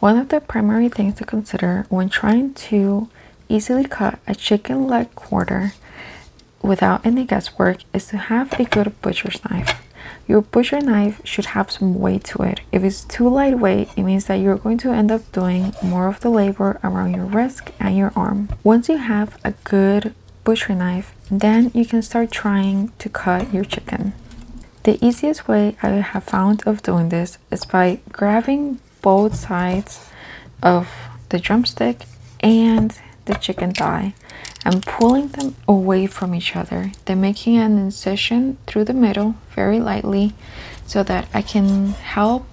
One of the primary things to consider when trying to easily cut a chicken leg quarter without any guesswork is to have a good butcher's knife. Your butcher knife should have some weight to it. If it's too lightweight, it means that you're going to end up doing more of the labor around your wrist and your arm. Once you have a good butcher knife, then you can start trying to cut your chicken. The easiest way I have found of doing this is by grabbing both sides of the drumstick and the chicken thigh and pulling them away from each other, then making an incision through the middle very lightly so that I can help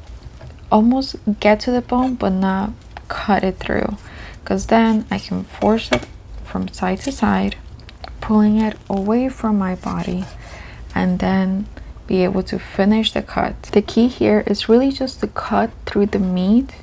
almost get to the bone but not cut it through, because then I can force it from side to side, pulling it away from my body, and then be able to finish the cut. The key here is really just to cut through the meat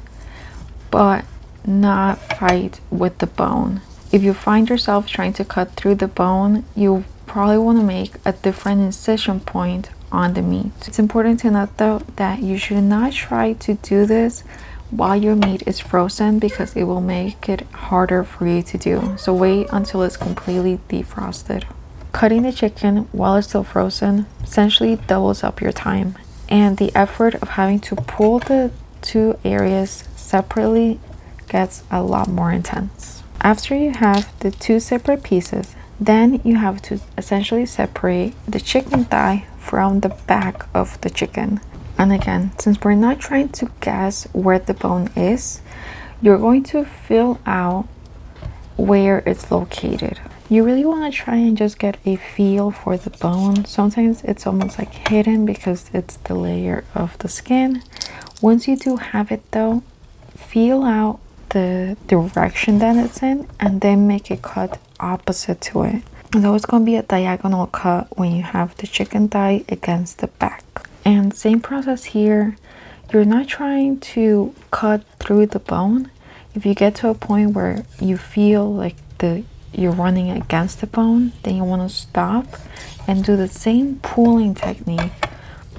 but not fight with the bone. If you find yourself trying to cut through the bone, you probably want to make a different incision point on the meat. It's important to note though that you should not try to do this while your meat is frozen, because it will make it harder for you to do. So wait until it's completely defrosted. Cutting the chicken while it's still frozen essentially doubles up your time, and the effort of having to pull the two areas separately gets a lot more intense. After you have the two separate pieces, then you have to essentially separate the chicken thigh from the back of the chicken. And again, since we're not trying to guess where the bone is, you're going to feel out where it's located. You really want to try and just get a feel for the bone. Sometimes it's almost like hidden because it's the layer of the skin. Once you do have it though, feel out the direction that it's in and then make a cut opposite to it. So it's going to be a diagonal cut when you have the chicken thigh against the back. And same process here. You're not trying to cut through the bone. If you get to a point where you feel like you're running against the bone, then you want to stop and do the same pulling technique,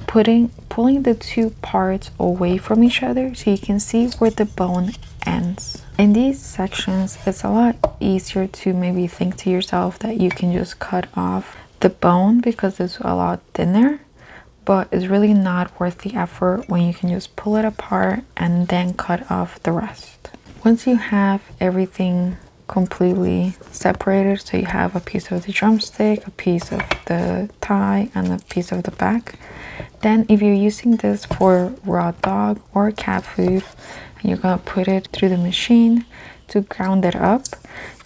pulling the two parts away from each other so you can see where the bone ends. In these sections, it's a lot easier to maybe think to yourself that you can just cut off the bone because it's a lot thinner, but it's really not worth the effort when you can just pull it apart and then cut off the rest. Once you have everything completely separated, so you have a piece of the drumstick, a piece of the thigh, and a piece of the back, then if you're using this for raw dog or cat food and you're gonna put it through the machine to ground it up,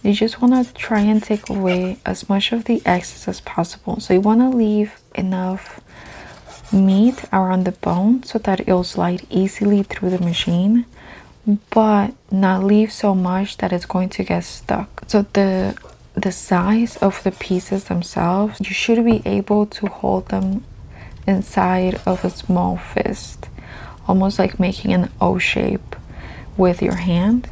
you just want to try and take away as much of the excess as possible. So you want to leave enough meat around the bone so that it'll slide easily through the machine, but not leave so much that it's going to get stuck. So the size of the pieces themselves, you should be able to hold them inside of a small fist, almost like making an O shape with your hand,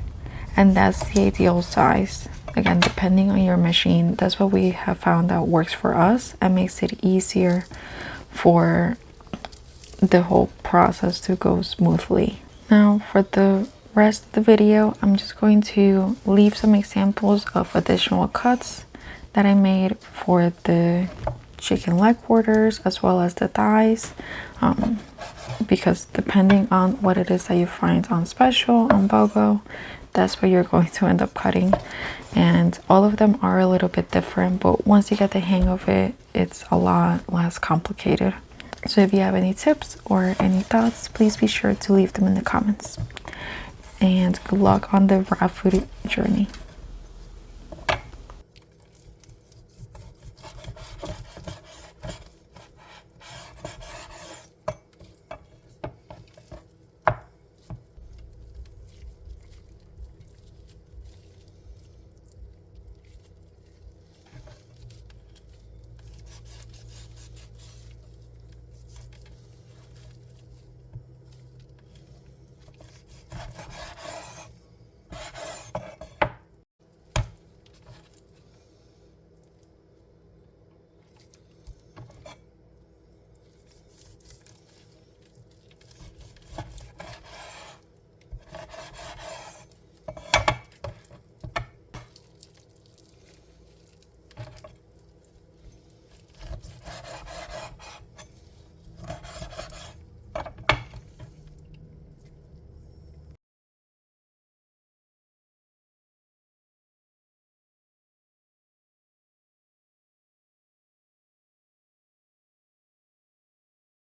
and that's the ideal size. Again, depending on your machine, that's what we have found that works for us and makes it easier for the whole process to go smoothly. Now for the rest of the video, I'm just going to leave some examples of additional cuts that I made for the chicken leg quarters as well as the thighs, because depending on what it is that you find on special, on BOGO, that's what you're going to end up cutting. And all of them are a little bit different, but once you get the hang of it, it's a lot less complicated. So if you have any tips or any thoughts, please be sure to leave them in the comments. And good luck on the raw food journey.